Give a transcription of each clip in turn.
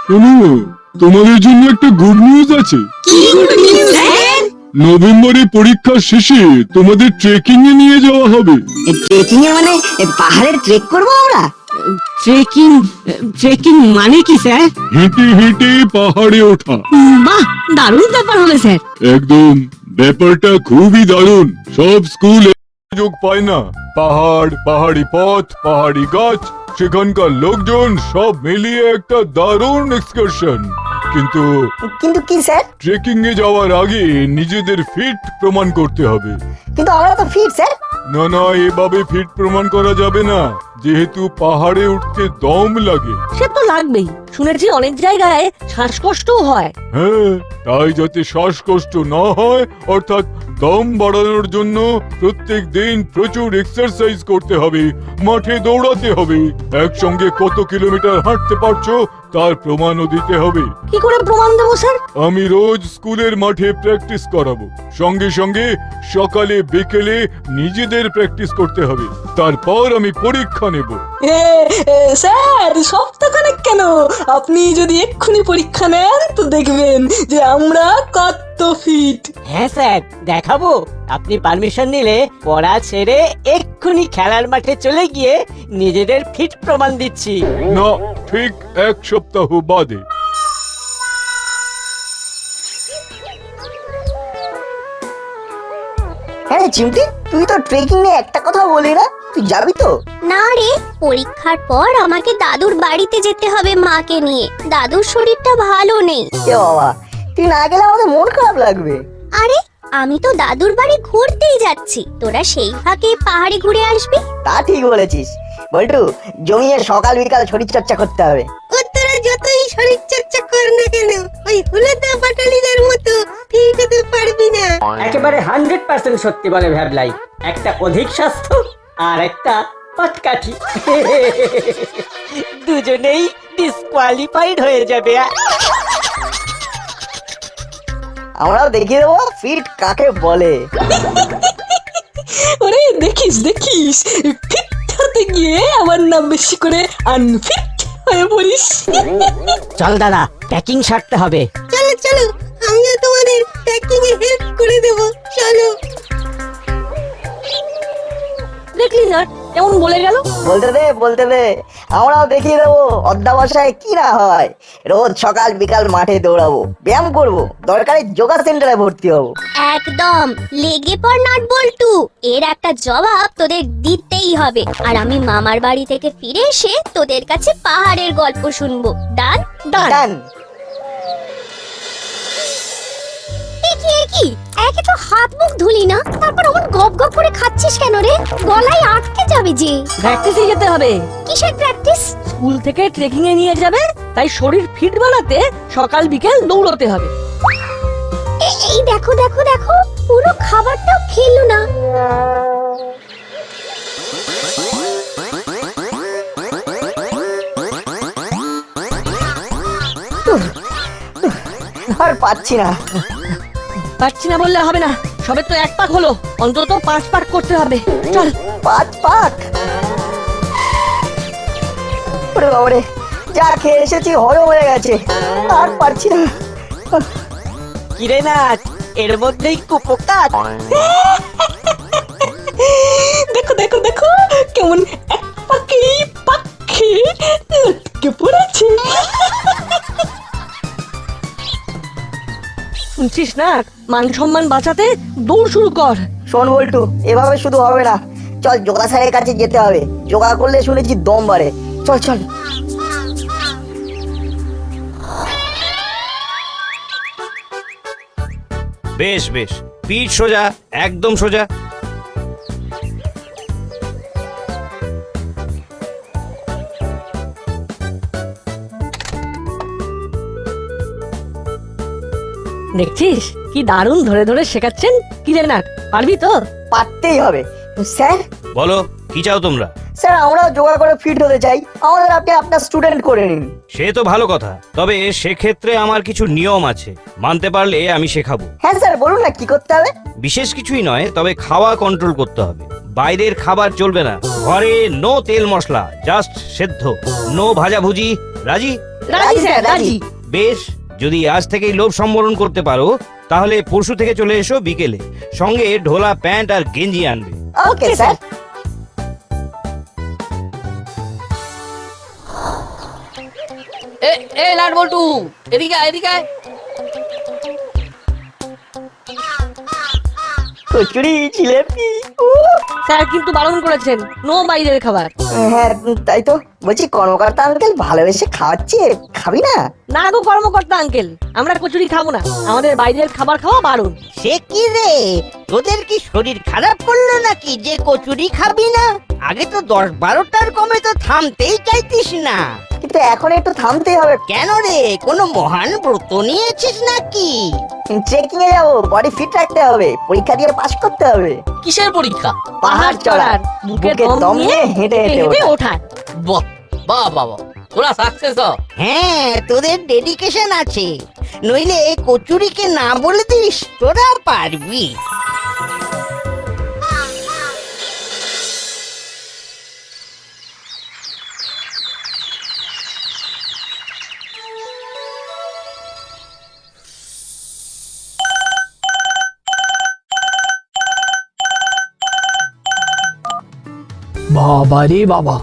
শোনো, তোমাদের জন্য একটা গুড নিউজ আছে। কি গুড নিউজ স্যার? নভেম্বরে পরীক্ষা শেষে তোমাদের ট্রেকিং এ নিয়ে যাওয়া হবে। ট্রেকিং এ মানে পাহাড়ের ট্রেক করবো আমরা? ট্রেকিং ট্রেকিং মানে কি স্যার? হেঁটে হেঁটে পাহাড়ে ওঠা। বাহ, দারুণ ব্যাপার হবে স্যার। একদম, ব্যাপারটা খুবই দারুণ। সব স্কুল সুযোগ পায় না। পাহাড়, পাহাড়ি পথ, পাহাড়ি গাছ, সেখানকার লোকজন সব মিলিয়ে একটা দারুণ এক্সকারশন। কিন্তু কিন্তু কি স্যার? ট্রেকিং এ যাওয়ার আগে নিজেদের ফিট প্রমাণ করতে হবে। কিন্তু আমরা তো ফিট স্যার। না না, এভাবে ফিট প্রমাণ করা যাবে না, যেহেতু পাহাড়ে উঠতে দম লাগে। সে তো লাগবেই, শুনেছি অনেক জায়গায় শ্বাসকষ্টও হয়। হ্যাঁ, তাই যাতে শ্বাসকষ্ট না হয়, অর্থাৎ দম বাড়ানোর জন্য প্রত্যেক দিন প্রচুর এক্সারসাইজ করতে হবে, মাঠে দৌড়াতে হবে। একসঙ্গে কত কিলোমিটার হাঁটতে পারছো তার প্রমাণও দিতে হবে। কি করে প্রমাণ দেবো স্যার? আমি রোজ স্কুলের মাঠে প্র্যাকটিস করাবো, সঙ্গে সঙ্গে সকালে বিকেলে নিজেদের প্র্যাকটিস করতে হবে। তারপর আমি পরীক্ষা নেব। স্যার সপ্তাহখানেক কেন, আপনি যদি এক্ষুনি পরীক্ষা নেন তো দেখবেন যে আমরা কত ফিট। হ্যাঁ স্যার, দেখাবো। আপনি পারমিশন নিলে পড়া ছেড়ে এক্ষুনি খেলার মাঠে চলে গিয়ে নিজেদের ফিট প্রমাণ দিচ্ছি। না, ঠিক 1 সপ্তাহ বাদে। হ্যাঁ চিমটি, তুই তো ট্রেকিং এ একটা কথা বলি না, তুই যাবি তো? না রে, পরীক্ষার পর আমাকে দাদুর বাড়িতে যেতে হবে মাকে নিয়ে। দাদুর শরীরটা ভালো নেই। এ বাবা, তুই না গেলে আমাদের মন খারাপ লাগবে। আরে, আমি তো দাদুর বাড়ি ঘুরতেই যাচ্ছি, তোরা সেই ফাঁকে পাহাড়ে ঘুরে আসবি। তা ঠিক বলেছিস বল্টু, জমিয়ে সকাল বিকাল শরীর চর্চা করতে হবে। তোরা যতই শরীর চর্চা কর না কেন, ওই হুলেদা পাটালিদের মতো ঠিক হতে পারবি না। একেবারে 100% সত্যি বলে ভ্যাবলাই। একটা অধিক স্বাস্থ্য আর একটা পাটকাঠি, দুজনেই ডিসকোয়ালিফাইড হয়ে যাবে। আমরাও দেখিয়ে দেবো ফিট কাকে বলে। ওরে দেখিস দেখিস, ফিট হতে গিয়ে আমার নাম বেশি করে আনফিট হয়ে পড়িস। চল দাদা, প্যাকিং সারতে হবে। চলো চলো, আমিও তোমাদের প্যাকিং এ হেল্প করে দেব। চলো। দেখলি স্যার কেমন বলে গেল? বলতে দে, আমরাও দেখিয়ে দেবো অধ্যাবসায় কি না হয়। রোজ সকাল বিকাল মাঠে দৌড়াবো, ব্যায়াম করবো, দরকারে যোগা সেন্টারে ভর্তি হবো। একদম লেগে পড় নাট বল্টু, এর একটা জবাব তোদের দিতেই হবে। আর আমি মামার বাড়ি থেকে ফিরে এসে তোদের কাছে পাহাড়ের গল্প শুনবো। ডান? ডান। কি একে তো হাত মুখ ধুলি না, তারপর অমন গপ গপ করে খাচ্ছিস কেন রে? গলায় আটকে যাবে যে। প্র্যাকটিসে যেতে হবে। কিসের প্র্যাকটিস? স্কুল থেকে ট্রেকিং এ নিয়ে যাবে, তাই শরীর ফিট বানাতে সকাল বিকেল দৌড়তে হবে। এই দেখো দেখো দেখো, পুরো খাবারটাও খেলো না। আর পাচ্ছি না। পারছি না বললে হবে না, সবে তো 1 পাক হলো, অন্তত 5 পাক করতে হবে। চল। 5 পাক? ওরে বাবারে, যা খেয়ে এসেছি হজম হয়ে গেছে, আর পারছি না। কিরে নাট, এর মধ্যেই কুপোকাত। দেখো দেখো দেখো, কেমন এক পাকেই পাখি লটকে পড়েছে। শুনছিস না, মান সম্মান বাঁচাতে দৌড় শুরু কর। শোন বল্টু, এভাবে শুধু হবে না, চল যোগা স্যারের কাছে যেতে হবে। যোগা করলে শুনেছি দম বাড়ে। চল চল। বেশ বেশ, পিঠ সোজা, একদম সোজা। দেখছিস কি দারুণ ধরে ধরে শেখাচ্ছেন। কি রে নাট, পারবি তো? পারতেই হবে। স্যার, বলো, কি চাও তোমরা? স্যার আমরাও যোগা করে ফিট হতে চাই, আমাদের আপনি আপনার স্টুডেন্ট করে নিন। সে তো ভালো কথা, তবে সেক্ষেত্রে আমার কিছু নিয়ম আছে, মানতে পারলে আমি শেখাবো। হ্যাঁ স্যার, বলুন না কি করতে হবে। বিশেষ কিছুই নয়, তবে খাওয়া কন্ট্রোল করতে হবে। বাইরের খাবার চলবে না। ঘরে নো তেল মশলা, জাস্ট সেদ্ধ, নো ভাজাভুজি। রাজি? রাজি স্যার, রাজি। বেশ, যদি আজ থেকেই লোভ সম্বরণ করতে পারো তাহলে পরশু থেকে চলে এসো বিকেলে, সঙ্গে ঢোলা প্যান্ট আর গেঞ্জি আনবে। Okay sir. এ লাট বল্টু, এদিকে আয়, এদিকে আয়। কচুরি, জিলেপি। স্যার কিন্তু বারণ করেছেন, নো বাইরের খাবার। হ্যাঁ তাই তো বলছি, কর্মকর্তা আঙ্কেল ভালোবেসে খাওয়াচ্ছে, খাবি না? না গো কর্মকর্তা আঙ্কেল, আমরা কচুরি খাবো না, আমাদের বাইরের খাবার খাওয়া বারণ। সে কি রে, তোদের কি শরীর খারাপ করলো নাকি যে কচুরি খাবি না? আগে তো 10-12টার কমে তো থামতেই চাইতিস না। কিন্তু এখন একটু থামতে হবে। কেন রে, কোনো মহান ব্রত নিয়েছিস নাকি? ট্রেকিং এ যাবো, বডি ফিট রাখতে হবে, পরীক্ষা দিয়ে পাস করতে হবে। কিসের পরীক্ষা? পাহাড় চড়ার, বুকে দম নিয়ে হেঁটে হেঁটে ওঠার। বাহ বাহ বাহ, তোরা সাকসেস হ। হ্যাঁ, তোদের ডেডিকেশন আছে, নইলে কচুরিকে না বলে দিস, তোরা পারবি। বাবা রে বাবা,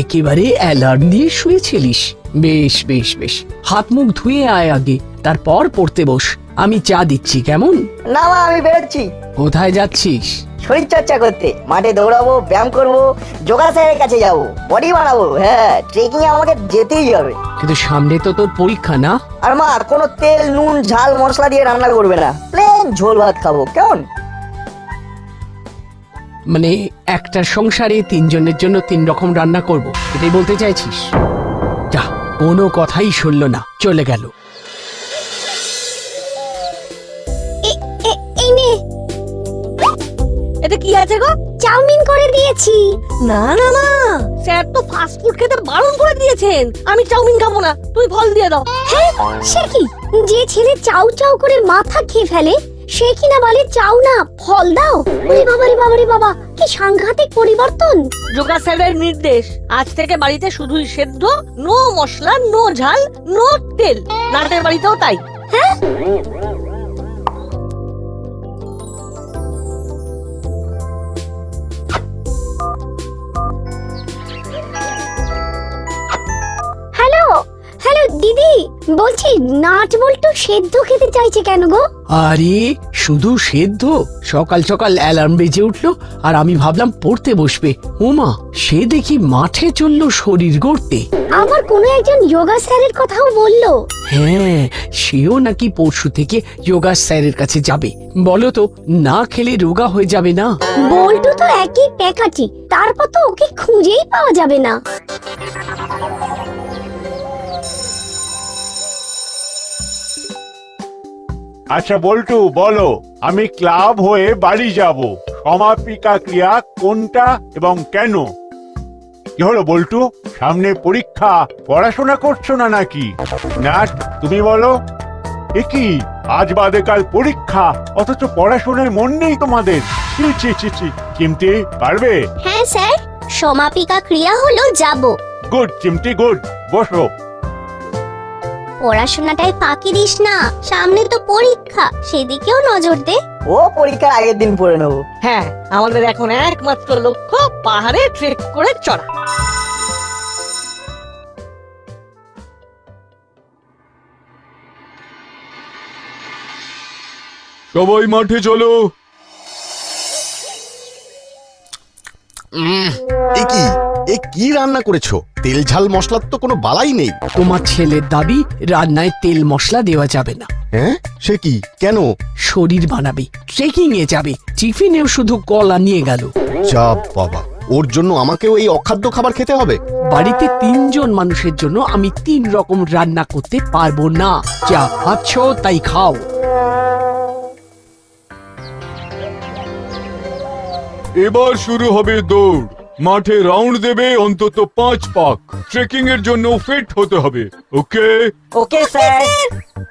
একেবারে অ্যালার্ম দিয়ে শুয়েছিলিস। বেশ বেশ বেশ, হাত মুখ ধুয়ে আয় আগে, তারপর পড়তে বস। আমি চা দিচ্ছি, কেমন? না মা, আমি বেরোচ্ছি। কোথায় যাচ্ছিস? শরীর চর্চা করতে, মাঠে দৌড়াবো, ব্যায়াম করবো, যোগা স্যারের কাছে যাবো, বডি বানাবো। হ্যাঁ, ট্রেকিং এ আমাকে যেতেই হবে। কিন্তু সামনে তো তোর পরীক্ষা না? আর মা, কোনো তেল নুন ঝাল মশলা দিয়ে রান্না করবে না, প্লেন ঝোল ভাত খাবো, কেমন? মানে একটা সংসারে 3 জনের জন্য 3 রকম রান্না করব, এটাই বলতে চাইছিস? যা, কোনো কথাই শুনলো না, চলে গেল। এই নে, এতে কি আছে গো? চাউমিন করে দিয়েছি। না না মা, স্যার তো ফাস্ট ফুড খেতে বারণ করে দিয়েছেন। আমি চাউমিন খাবো না, তুমি ফল দিয়ে দাও। হ্যাঁ, সে কি, যে ছেলে চাউ চাউ করে মাথা খেয়ে ফেলে সে কিনা বলে চাউ না, ফল দাও। ওরে বাবারে বাবারে বাবা, কি সাংঘাতিক পরিবর্তন। যোগা স্যারের নির্দেশ, আজ থেকে বাড়িতে শুধুই সেদ্ধ, নো মশলা, নো ঝাল, নো তেল। নাটের বাড়িতেও তাই। হ্যাঁ, হ্যালো হ্যালো দিদি, বলছি নাট বল্টু সেদ্ধ খেতে চাইছে কেন গো? আরে শুধু সেদ্ধ? সকাল সকাল অ্যালার্ম বেজে উঠলো আর আমি ভাবলাম পড়তে বসবে, ওমা সে দেখি মাঠে চললো শরীর গড়তে। আমার কোনো একজন যোগা স্যারের কথাও বললো। হ্যাঁ, সেও নাকি পরশু থেকে যোগা স্যারের কাছে যাবে। বলো তো, না খেলে রোগা হয়ে যাবে না? বল্টু তো একই প্যাকাটি, তারপর তো ওকে খুঁজেই পাওয়া যাবে না। আচ্ছা বল্টু, বলো, আমি ক্লাব হয়ে বাড়ি যাব, সমাপিকা ক্রিয়া কোনটা এবং কেন? কি হলো বল্টু, সামনে পরীক্ষা, পড়াশোনা করছো না নাকি? নাট, তুমি বলো। এ কি, আজ বাদে কাল পরীক্ষা, অথচ পড়াশোনায় মন নেই তোমাদের? ছি ছি ছি ছি। চিমটি, পারবে? হ্যাঁ স্যার, সমাপিকা ক্রিয়া হলো যাব। গুড চিমটি, গুড। বসো। পড়াশোনাটাই ফাঁকি দিস না, সামনে তো পরীক্ষা, সেদিকেও নজর দে। ও পরীক্ষার আগের দিন পড়ে নেবো। হ্যাঁ, আমাদের এখন একমাত্র লক্ষ্য পাহাড়ে ট্রেক করে চড়া। সবাই মাঠে চলো। এ কি রান্না করেছো? তেল ঝাল মশলার তো কোনো বালাই নেই। তোমার ছেলের দাবি রান্নায় তেল মশলা দেওয়া যাবে না। হ্যাঁ, সে কি, কেন? শরীর বানাবে, ট্রেকিং এ যাবে, টিফিনেও শুধু কলা নিয়ে গেল। যা বাবা, ওর জন্য আমাকেও এই অখাদ্য খাবার খেতে হবে? বাড়িতে 3 জন মানুষের জন্য আমি 3 রকম রান্না করতে পারবো না। যা খাচ্ছ তাই খাও। এবার শুরু হবে দৌড়। মাঠে রাউন্ড দেবে অন্তত 5 পাক। ট্রেকিং এর জন্য ফিট হতে হবে। ওকে? Okay sir.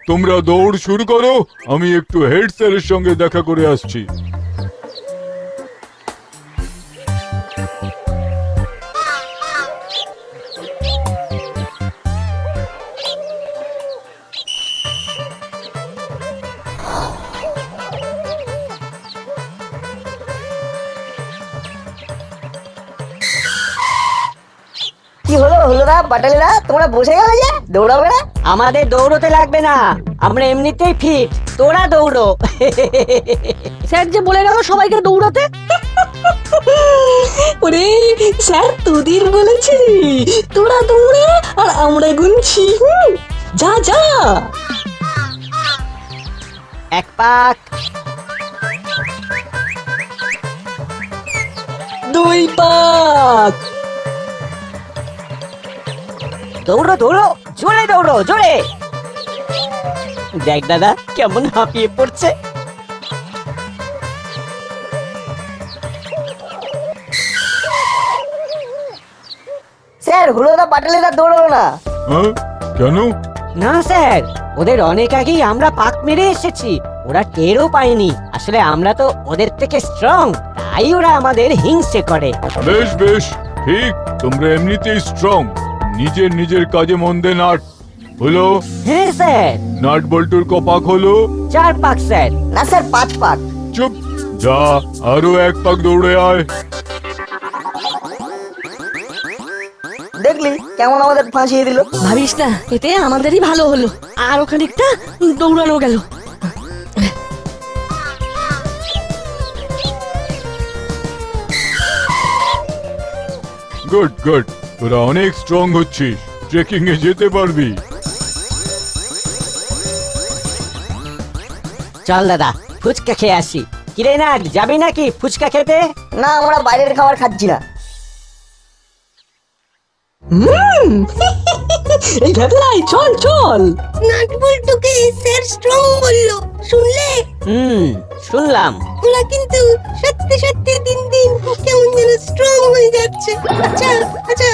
তোমরা দৌড় শুরু করো, আমি একটু হেড স্যারের সঙ্গে দেখা করে আসছি। কি হলো হলোদা বাটালিদা, তোমরা বসে গেলে যে, দৌড়াবে না? আমাদের দৌড়তে লাগবে না, আমরা এমনিতেই ফিট, তোরা দৌড়ো। স্যার যে বলে গেল সবাইকে দৌড়াতে। ওরে স্যার তোদের বলেছে তোরা দৌড়ে আর আমরা গুনছি। যা যা। 1 পাক, 2 পাক, দৌড়ো দৌড়ো, জোরে দৌড়ো, জোরে। দেখ দাদা কেমন হাঁপিয়ে পড়ছে। স্যার হলোদা বাটালিদা দৌড়ালো না। হ্যাঁ কেন? না স্যার, ওদের অনেক আগেই আমরা পাক মেরে এসেছি, ওরা টেরও পায়নি। আসলে আমরা তো ওদের থেকে স্ট্রং, তাই ওরা আমাদের হিংসে করে। বেশ বেশ, ঠিক, তোমরা এমনিতেই স্ট্রং। নিজের নিজের কাজে মন দে নাট। হলো? হ্যাঁ স্যার। নাট বল্টুর কপাক হলো? 4 পাক স্যার। না স্যার 5 পাক। চুপ, যা আরো 1 পাক দৌড়ে আয়। দেখলি কেমন আমাদের ফাঁসিয়ে দিল। ভাবিস না, এতে আমাদেরই ভালো হলো, আর ওখানিকটা দৌড়ানো গেল। গুড গুড, তোরা অনেক স্ট্রং হচ্ছিস, ট্রেকিং এ যেতে পারবি। চল দাদা, ফুচকা খেয়ে আসি। কিরে না, যাবি নাকি ফুচকা খেতে? না, আমরা বাইরের খাবার খাচ্ছি না। এই ভেবলাই চল চল। নাট বল্টুকে স্যার স্ট্রং বললো, শুনলে? শুনলাম। ওরা কিন্তু সত্যি সত্যি দিন দিন কেমন যেন স্ট্রং হয়ে যাচ্ছে। আচ্ছা আচ্ছা,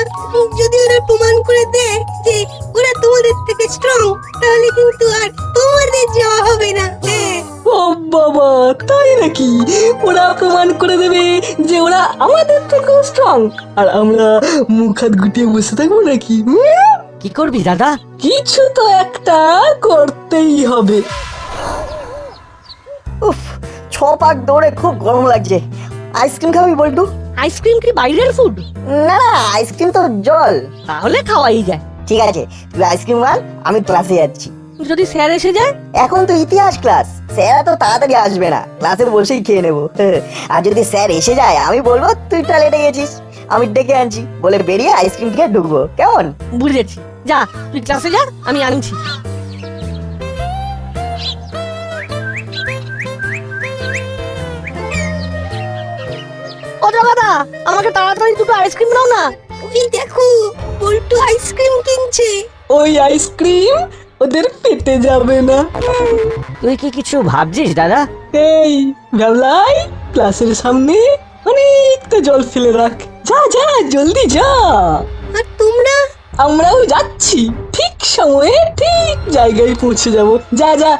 যদি ওরা প্রমাণ করে দেয় যে ওরা তোমাদের থেকে স্ট্রং, তাহলে কিন্তু আর তোমাদের যাওয়া হবে না। হ্যাঁ। ও বাবা, তাই নাকি? ওরা প্রমাণ করে দেবে যে ওরা আমাদের থেকেও স্ট্রং, আর আমরা মুখ হাত গুটিয়ে বসে থাকবো নাকি? কি করবি দাদা? কিছু তো একটা করতেই হবে। উফ, 6 পাক দৌড়ে খুব গরম লাগছে। আইসক্রিম খাবি বল্টু? আইসক্রিম কি বাইরের ফুড? না না, আইসক্রিম তো জল। তাহলে খাওয়াই যায়। ঠিক আছে, তুই আইসক্রিম আন, আমি ক্লাসে যাচ্ছি। যদি স্যার এসে যায়? এখন তো ইতিহাস ক্লাস, স্যার তো তাড়াতাড়ি আসবে না, ক্লাসে বসেই খেয়ে নেবো। আর যদি স্যার এসে যায়, আমি বলবো তুই টয়লেটে গেছিস, আমি ডেকে আনছি বলে বেরিয়ে আইসক্রিম খেয়ে ঢুকবো। কেমন? বুঝেছি, যা তুই ক্লাসে যা, আমি আনছি। ও দাদা, আমাকে তাড়াতাড়ি দুটো আইসক্রিম দাও না। ওই দেখো, বল্টু আইসক্রিম কিনছে। ওই আইসক্রিম ওদের পেটে যাবে না। তুই কি কিছু ভাবছিস দাদা? এই ভেবলাই, ক্লাসের সামনে অনেকটা জল ফেলে রাখ। যা যা, জলদি যা। আর তোমরা? আমরাও যাচ্ছি, ঠিক সময়ে ঠিক জায়গায় পৌঁছে যাব। যা যা।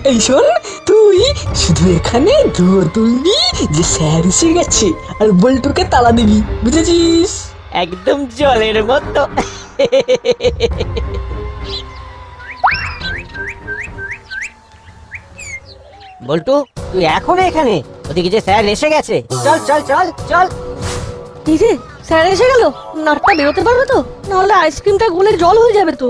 এই শোন, তুই শুধু এখানে ধুয়ো তুলবি যে স্যার এসে গেছে, আর বল্টুকে তালা দিবি, বুঝেছিস? একদম জলের মতো। বল্টু, তুই এখন এখানে? ওদিকে যে স্যার এসে গেছে। চল চল চল চল। কি রে, স্যার এসে গেল? নাটটা বেরোতে পারবে তো? নাহলে আইসক্রিমটা গলে জল হয়ে যাবে তো।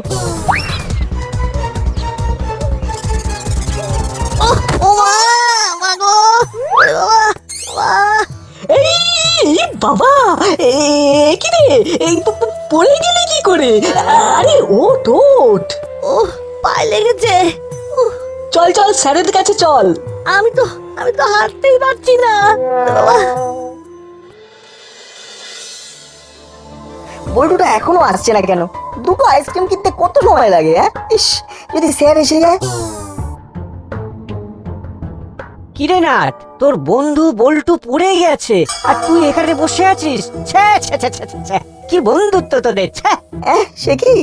এই বাবা, কি রে, এই পড়ে গেলে কি করে? আরে ওঠ ওঠ। ও, পায়ে লেগেছে। চল চল, স্যারের কাছে চল। আমি তো হাঁটতেই পারছি না বাবা। বল্টুটা এখনো আসছে না কেন? দুটো আইসক্রিম কিনতে কত সময় লাগে? ইস, যদি স্যার এসে যায়। কিরে নাট, তোর বন্ধু বল্টু পড়ে গেছে আর তুই এখানে বসে আছিস? ছ্যা ছ্যা ছ্যা ছ্যা ছ্যা, কি বন্ধুত্ব তোদের! ছ্যা। সে কি?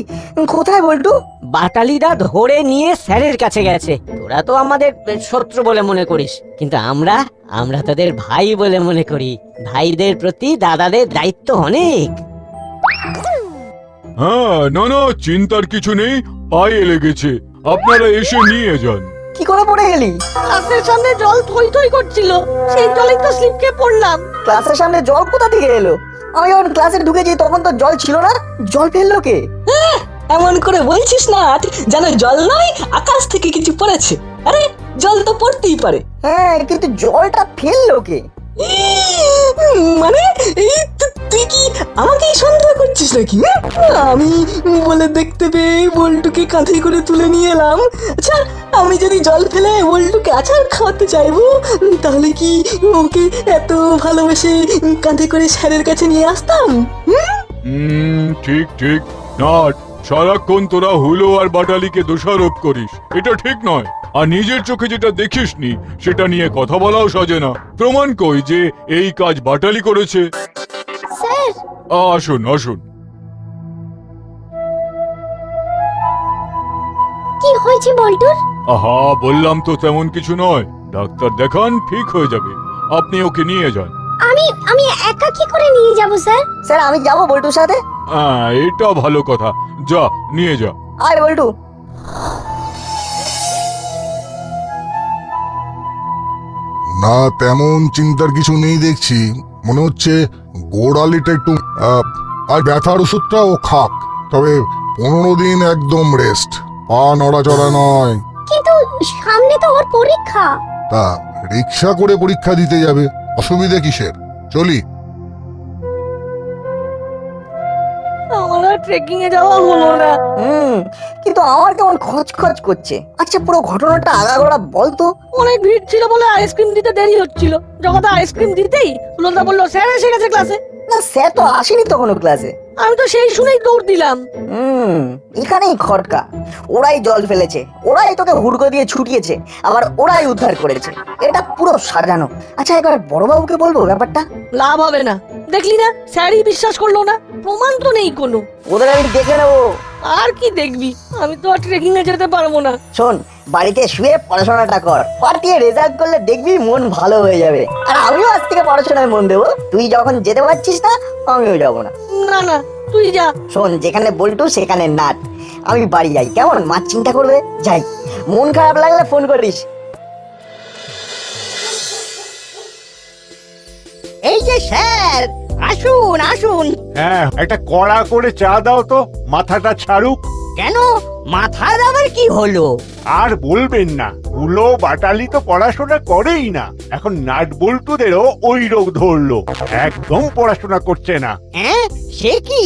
কোথায় বল্টু? বাটালিদা ধরে নিয়ে স্যারের কাছে গেছে। তোরা তো আমাদের শত্রু বলে মনে করিস, কিন্তু আমরা তোদের ভাই বলে মনে করি। ভাইদের প্রতি দাদাদের দায়িত্ব অনেক। হ্যাঁ, না না, চিন্তার কিছু নেই, পায়ে লেগেছে, আপনারা এসে নিয়ে যান। কি করে পড়ে গেলি? ক্লাসের সামনে জল থই থই করছিল, সেই জলেই তো স্লিপ খেয়ে পড়লাম। ক্লাসের সামনে জল কোথা থেকে এলো? আমি যখন ক্লাসে ঢুকেছি তখন তো জল ছিল না, জল ফেললো কে? এমন করে বলছিস না যেন জল নয় আকাশ থেকে কিছু পড়েছে। আরে জল তো পড়তেই পারে। হ্যাঁ, কিন্তু জলটা ফেললো কে? মানে এই তুই কি আমাকেই সন্দেহ করছিস নাকি? আমি বলে দেখতে পেয়ে বল্টুকে কাঁধে করে তুলে নিয়ে এলাম। আচ্ছা, আমি যদি জল ফেলে বল্টুকে আচার খাওয়াতে চাইবো তাহলে কি ওকে এত ভালোবেসে কাঁধে করে স্যারের কাছে নিয়ে আসতাম? ঠিক ঠিক। নাট, সারাক্ষণ তোরা হুলো আর বাটালিকে দোষারোপ করিস, এটা ঠিক নয়। আর নিজের চোখে যেটা দেখিসনি সেটা নিয়ে কথা বলাও সাজে না। প্রমাণ কই যে এই কাজ বাটালি করেছে? স্যার, আসুন আসুন। কি হয়েছে বল্টুর? আহা, বললাম তো তেমন কিছু নয়। ডাক্তার দেখান, ঠিক হয়ে যাবে। আপনি ওকে নিয়ে যান। আমি একা কি করে নিয়ে যাব স্যার? স্যার, আমি যাবো বল্টুর সাথে। হ্যাঁ, এটা ভালো কথা। যা, নিয়ে যা। আয় বল্টু। না, তেমন চিন্তার কিছু নেই দেখছি। মনে হচ্ছে গোড়ালিটা একটু আর ব্যথার ওষুধটা ও খাক, তবে 15 দিন একদম রেস্ট, পা নড়াচড়া নয়। কিন্তু সামনে তো ওর পরীক্ষা। তা রিক্সা করে পরীক্ষা দিতে যাবে, অসুবিধা কিসের? চলি। আমার আর ট্রেকিং এ যাওয়া হলো না। কিন্তু আমার কেমন খচখচ করছে। আচ্ছা, পুরো ঘটনাটা আগাগোড়া বলতো। অনেক ভিড় ছিল বলে আইসক্রিম দিতে দেরি হচ্ছিল। যখন আইসক্রিম দিতেই সুলতা বললো স্যার এসে গেছে ক্লাসে। না, স্যার তো আসেনি তখনও ক্লাসে। আমি তো সেই শুনেই দৌড় দিলাম। এখানেই খটকা। ওরাই জল ফেলেছে, ওরাই তোকে হুড়কো দিয়ে ছুটিয়েছে, আবার ওরাই উদ্ধার করেছে। এটা পুরো সাজানো। আচ্ছা, একবার বড়বাবুকে বলবো ব্যাপারটা। লাভ হবে না, দেখলি না স্যারই বিশ্বাস করলো না। প্রমাণ তো নেই কোনো। ওদের আমি দেখে নেবো। আর কি দেখবি, আমি তো আর ট্রেকিং এ যেতে পারবো না। শোন, বাড়িতে শুয়ে পড়াশোনাটা কর, পাঠিয়ে রেজাল্ট করলে দেখবি মন ভালো হয়ে যাবে। আর আমিও আজ থেকে পড়াশোনায় মন দেবো। তুই যখন যেতে পারছিস না, আমিও যাবো না। না না, তুই যা। শোন, যেখানে বল্টু সেখানে নাট। আমি বাড়ি যাই, কেমন? মা চিন্তা করবে। যাই, মন খারাপ লাগলে ফোন করিস। এই যে স্যার, আসুন আসুন। হ্যাঁ, একটা কড়া করে চা দাও তো, মাথাটা ছাড়ুক। কেন, মাথার আবার কি হলো? আর বলবেন না, হুলো বাটালি তো পড়াশোনা করেই না। এখন নাট বল্টুদেরও ওই রোগ ধরলো, একদম পড়াশোনা করছে না। হ্যাঁ, সে কি?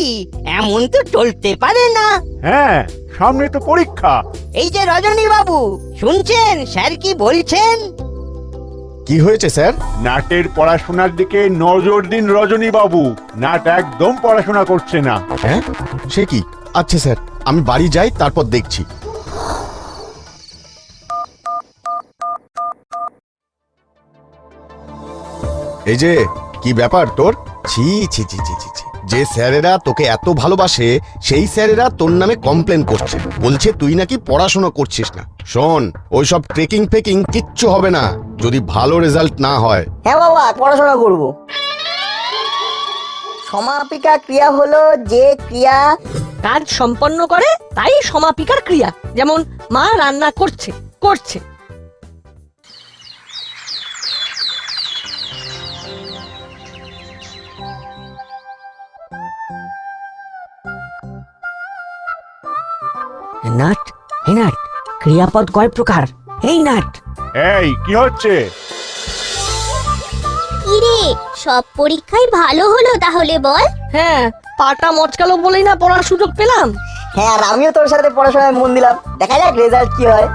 এমন তো চলতে পারে না। হ্যাঁ, সামনে তো পরীক্ষা। এই যে রজনী বাবু, শুনছেন স্যার কি বলছেন? কি হয়েছে স্যার? নাটের পড়াশোনার দিকে নজর দিন রজনী বাবু। নাট একদম পড়াশোনা করছে না। হ্যাঁ, সে কি? আচ্ছা স্যার, আমি বাড়ি যাই, তারপর দেখছি। এই যে, কি ব্যাপার তোর? ছি ছি ছি ছি ছি ছি। যে স্যারেরা তোকে এত ভালোবাসে সেই স্যারেরা তোর নামে কমপ্লেন করছে, বলছে তুই নাকি পড়াশোনা করছিস না। শোন, ওইসব ট্রেকিং ফেকিং কিচ্ছু হবে না যদি ভালো রেজাল্ট না হয়। হ্যাঁ বাবা, পড়াশোনা করব। সমাপিকা ক্রিয়া হলো যে ক্রিয়া কাজ সম্পন্ন করে, তাই সমাপিকার ক্রিয়া। যেমন মা রান্না করছে করছে। নাট, হে নাট, ক্রিয়াপদ কয় প্রকার? এই নাট। এই কি হচ্ছে? কিরে, সব পরীক্ষায় ভালো হলো তাহলে বল? হ্যাঁ, পাটা মচকালো বলেই না পড়ার সুযোগ পেলাম। হ্যাঁ, আর আমিও তোর সাথে পড়াশোনায় মন দিলাম। দেখা যাক রেজাল্ট কি হয়।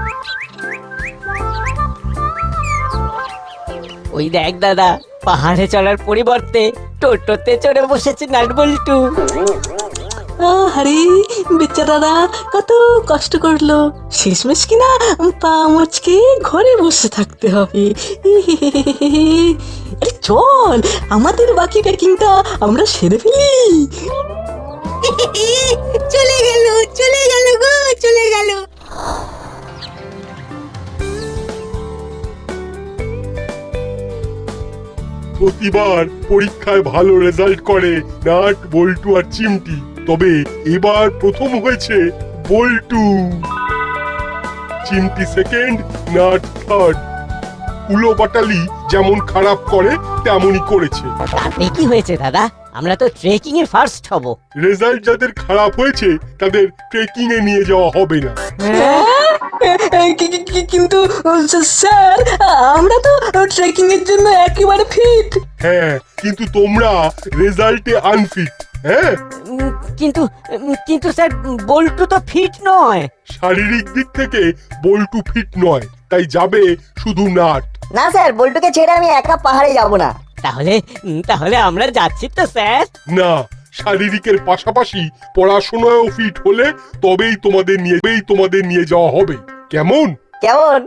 ওই দেখ দাদা, পাহাড়ে চড়ার পরিবর্তে টোটোতে চড়ে বসেছে নাট বল্টু। আরে বেচারারা কত কষ্ট করলো, শেষমেশ কিনা পা মচকে ঘরে বসে থাকতে হবে। আরে চল, আমাদের বাকি প্যাকিংটা আমরা সেরে ফেলি। চলে গেল, চলে গেল গো, চলে গেল। প্রতিবার পরীক্ষায় ভালো রেজাল্ট করে নাট, বল্টু আর চিমটি, তবে এবার প্রথম হয়েছে বল্টু। চিমটি সেকেন্ড, নাট থার্ড। হুলো বাটালি যেমন খারাপ করে তেমনই করেছে। তাতে কি হয়েছে দাদা? আমরা তো ট্রেকিং এ ফার্স্ট হব। রেজাল্ট যাদের খারাপ হয়েছে তাদের ট্রেকিং এ নিয়ে যাওয়া হবে না। কিন্তু স্যার আমরা তো ট্রেকিং এর জন্য একেবারে ফিট। হ্যাঁ, কিন্তু তোমরা রেজাল্টে আনফিট। হ্যাঁ, কিন্তু স্যার বল্টু তো ফিট নয়। শারীরিক দিক থেকে বল্টু ফিট নয়, তাই যাবে শুধু নাট। না স্যার, বল্টুকে ছেড়ে আমি একা পাহাড়ে যাব না। তাহলে আমরা যাচ্ছি তো স্যার। না, শারীরিকের পাশাপাশি পড়াশোনায়ও ফিট হলে তবেই তোমাদের নিয়ে যাওয়া হবে। কেমন? কেমন?